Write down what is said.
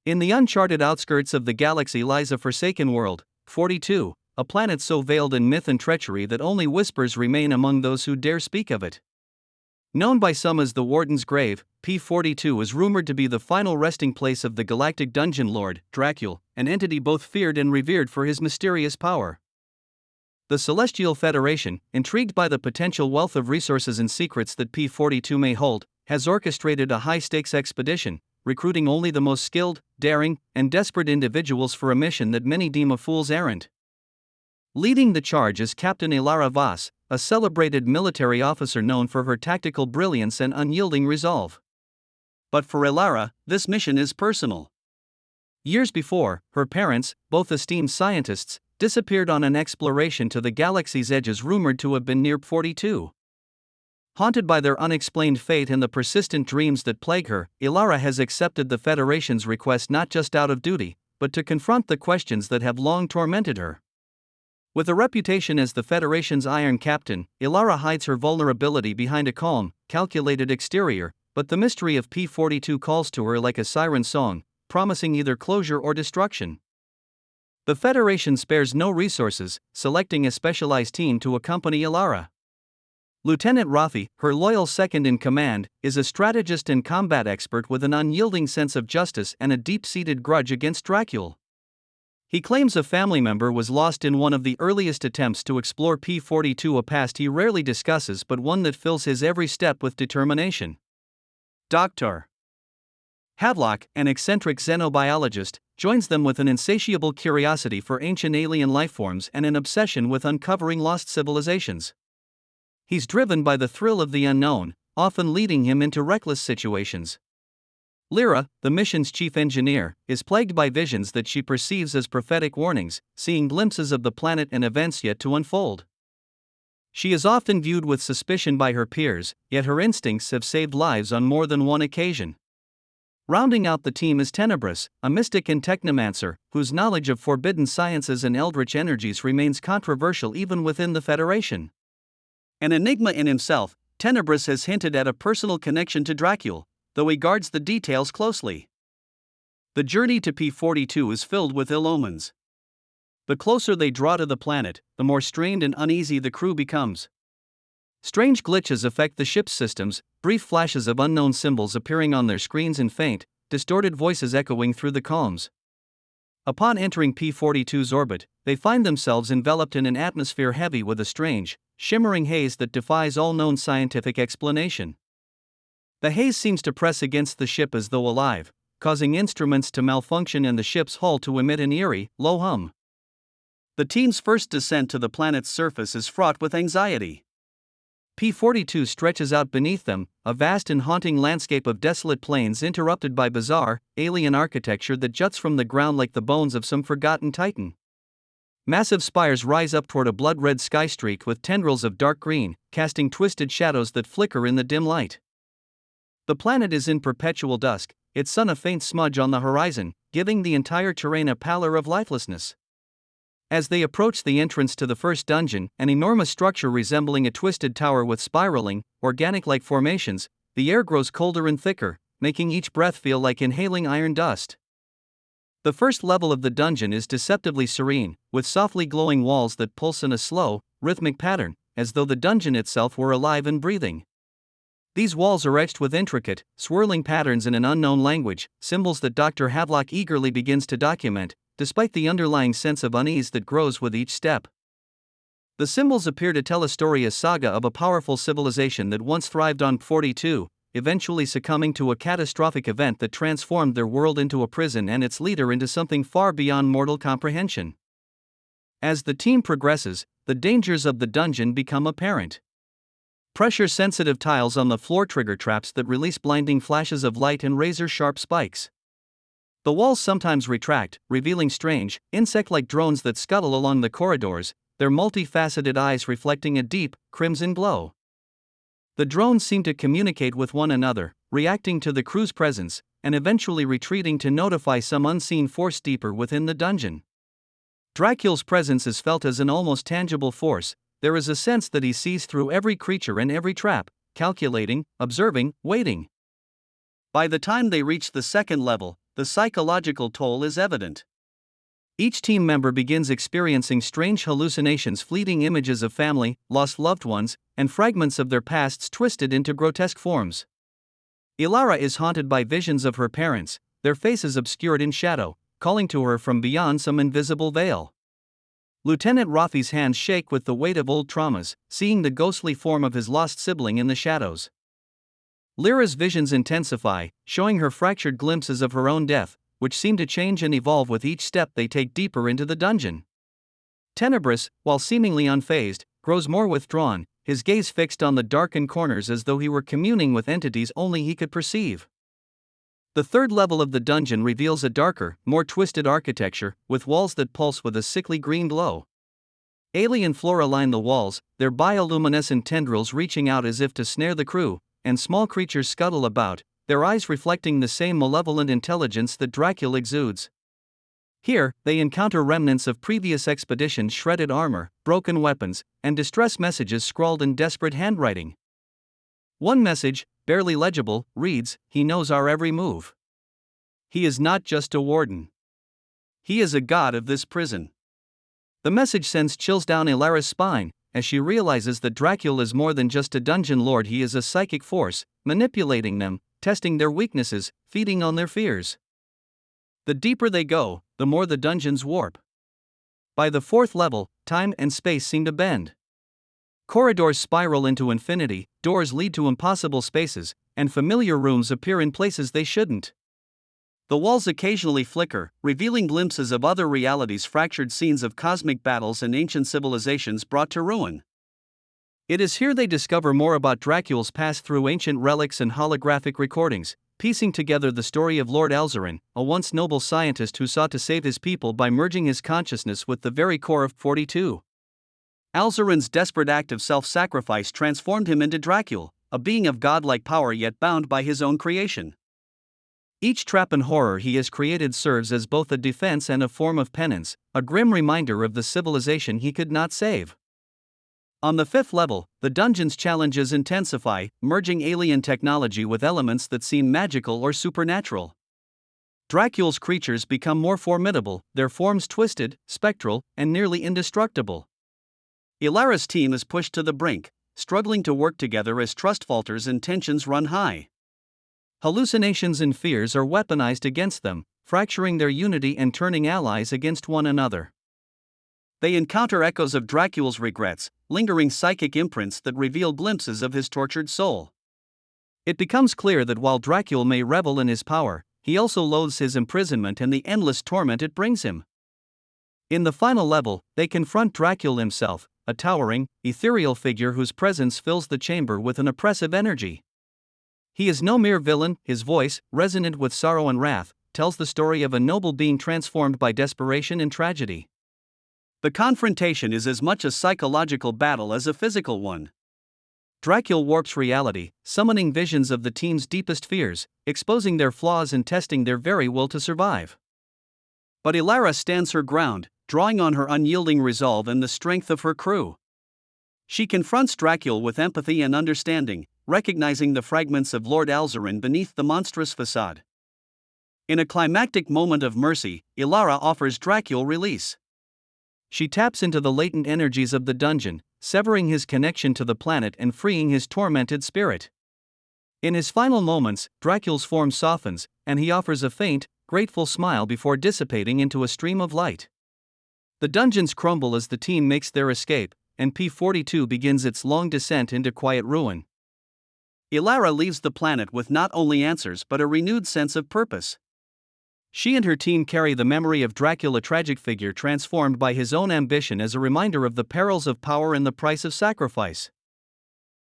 In the uncharted outskirts of the galaxy lies a forsaken world, 42, a planet so veiled in myth and treachery that only whispers remain among those who dare speak of it. Known by some as the Warden's Grave, P42 is rumored to be the final resting place of the galactic dungeon lord, Drakule, an entity both feared and revered for his mysterious power. The Celestial Federation, intrigued by the potential wealth of resources and secrets that P42 may hold, has orchestrated a high-stakes expedition, recruiting only the most skilled, daring, and desperate individuals for a mission that many deem a fool's errand. Leading the charge is Captain Ilara Voss, a celebrated military officer known for her tactical brilliance and unyielding resolve. But for Ilara, this mission is personal. Years before, her parents, both esteemed scientists, disappeared on an exploration to the galaxy's edges rumored to have been near 42. Haunted by their unexplained fate and the persistent dreams that plague her, Ilara has accepted the Federation's request not just out of duty, but to confront the questions that have long tormented her. With a reputation as the Federation's Iron Captain, Ilara hides her vulnerability behind a calm, calculated exterior, but the mystery of P42 calls to her like a siren song, promising either closure or destruction. The Federation spares no resources, selecting a specialized team to accompany Ilara. Lieutenant Rafi, her loyal second-in-command, is a strategist and combat expert with an unyielding sense of justice and a deep-seated grudge against Drakule. He claims a family member was lost in one of the earliest attempts to explore P42, a past he rarely discusses but one that fills his every step with determination. Dr. Havelock, an eccentric xenobiologist, joins them with an insatiable curiosity for ancient alien lifeforms and an obsession with uncovering lost civilizations. He's driven by the thrill of the unknown, often leading him into reckless situations. Lyra, the mission's chief engineer, is plagued by visions that she perceives as prophetic warnings, seeing glimpses of the planet and events yet to unfold. She is often viewed with suspicion by her peers, yet her instincts have saved lives on more than one occasion. Rounding out the team is Tenebris, a mystic and technomancer, whose knowledge of forbidden sciences and eldritch energies remains controversial even within the Federation. An enigma in himself, Tenebris has hinted at a personal connection to Drakule, though he guards the details closely. The journey to P42 is filled with ill omens. The closer they draw to the planet, the more strained and uneasy the crew becomes. Strange glitches affect the ship's systems, brief flashes of unknown symbols appearing on their screens and faint, distorted voices echoing through the calms. Upon entering P42's orbit, they find themselves enveloped in an atmosphere heavy with a strange, shimmering haze that defies all known scientific explanation. The haze seems to press against the ship as though alive, causing instruments to malfunction and the ship's hull to emit an eerie, low hum. The team's first descent to the planet's surface is fraught with anxiety. P42 stretches out beneath them, a vast and haunting landscape of desolate plains interrupted by bizarre, alien architecture that juts from the ground like the bones of some forgotten titan. Massive spires rise up toward a blood-red sky streak with tendrils of dark green, casting twisted shadows that flicker in the dim light. The planet is in perpetual dusk, its sun a faint smudge on the horizon, giving the entire terrain a pallor of lifelessness. As they approach the entrance to the first dungeon, an enormous structure resembling a twisted tower with spiraling, organic-like formations, the air grows colder and thicker, making each breath feel like inhaling iron dust. The first level of the dungeon is deceptively serene, with softly glowing walls that pulse in a slow, rhythmic pattern, as though the dungeon itself were alive and breathing. These walls are etched with intricate, swirling patterns in an unknown language, symbols that Dr. Havelock eagerly begins to document, despite the underlying sense of unease that grows with each step. The symbols appear to tell a saga of a powerful civilization that once thrived on 42, eventually succumbing to a catastrophic event that transformed their world into a prison and its leader into something far beyond mortal comprehension. As the team progresses, the dangers of the dungeon become apparent. Pressure-sensitive tiles on the floor trigger traps that release blinding flashes of light and razor-sharp spikes. The walls sometimes retract, revealing strange, insect-like drones that scuttle along the corridors, their multifaceted eyes reflecting a deep, crimson glow. The drones seem to communicate with one another, reacting to the crew's presence, and eventually retreating to notify some unseen force deeper within the dungeon. Drakule's presence is felt as an almost tangible force. There is a sense that he sees through every creature and every trap, calculating, observing, waiting. By the time they reach the second level, the psychological toll is evident. Each team member begins experiencing strange hallucinations, fleeting images of family, lost loved ones, and fragments of their pasts twisted into grotesque forms. Ilara is haunted by visions of her parents, their faces obscured in shadow, calling to her from beyond some invisible veil. Lieutenant Rafi's hands shake with the weight of old traumas, seeing the ghostly form of his lost sibling in the shadows. Lyra's visions intensify, showing her fractured glimpses of her own death, which seem to change and evolve with each step they take deeper into the dungeon. Tenebris, while seemingly unfazed, grows more withdrawn, his gaze fixed on the darkened corners as though he were communing with entities only he could perceive. The third level of the dungeon reveals a darker, more twisted architecture, with walls that pulse with a sickly green glow. Alien flora line the walls, their bioluminescent tendrils reaching out as if to snare the crew, and small creatures scuttle about, their eyes reflecting the same malevolent intelligence that Drakule exudes. Here, they encounter remnants of previous expeditions, shredded armor, broken weapons, and distress messages scrawled in desperate handwriting. One message, barely legible, reads, "He knows our every move. He is not just a warden. He is a god of this prison." The message sends chills down Ilara's spine, as she realizes that Drakule is more than just a dungeon lord. He is a psychic force, manipulating them, testing their weaknesses, feeding on their fears. The deeper they go, the more the dungeons warp. By the fourth level, time and space seem to bend. Corridors spiral into infinity, doors lead to impossible spaces, and familiar rooms appear in places they shouldn't. The walls occasionally flicker, revealing glimpses of other realities, fractured scenes of cosmic battles and ancient civilizations brought to ruin. It is here they discover more about Drakule's past through ancient relics and holographic recordings, piecing together the story of Lord Alzarin, a once noble scientist who sought to save his people by merging his consciousness with the very core of P42. Alzarin's desperate act of self-sacrifice transformed him into Drakule, a being of godlike power yet bound by his own creation. Each trap and horror he has created serves as both a defense and a form of penance, a grim reminder of the civilization he could not save. On the fifth level, the dungeon's challenges intensify, merging alien technology with elements that seem magical or supernatural. Drakule's creatures become more formidable, their forms twisted, spectral, and nearly indestructible. Ilara's team is pushed to the brink, struggling to work together as trust falters and tensions run high. Hallucinations and fears are weaponized against them, fracturing their unity and turning allies against one another. They encounter echoes of Drakule's regrets, lingering psychic imprints that reveal glimpses of his tortured soul. It becomes clear that while Drakule may revel in his power, he also loathes his imprisonment and the endless torment it brings him. In the final level, they confront Drakule himself, a towering, ethereal figure whose presence fills the chamber with an oppressive energy. He is no mere villain, his voice, resonant with sorrow and wrath, tells the story of a noble being transformed by desperation and tragedy. The confrontation is as much a psychological battle as a physical one. Drakule warps reality, summoning visions of the team's deepest fears, exposing their flaws and testing their very will to survive. But Ilara stands her ground, drawing on her unyielding resolve and the strength of her crew. She confronts Drakule with empathy and understanding, recognizing the fragments of Lord Alzarin beneath the monstrous facade. In a climactic moment of mercy, Ilara offers Drakule release. She taps into the latent energies of the dungeon, severing his connection to the planet and freeing his tormented spirit. In his final moments, Drakule's form softens, and he offers a faint, grateful smile before dissipating into a stream of light. The dungeons crumble as the team makes their escape, and P42 begins its long descent into quiet ruin. Ilara leaves the planet with not only answers but a renewed sense of purpose. She and her team carry the memory of Drakule, a tragic figure transformed by his own ambition, as a reminder of the perils of power and the price of sacrifice.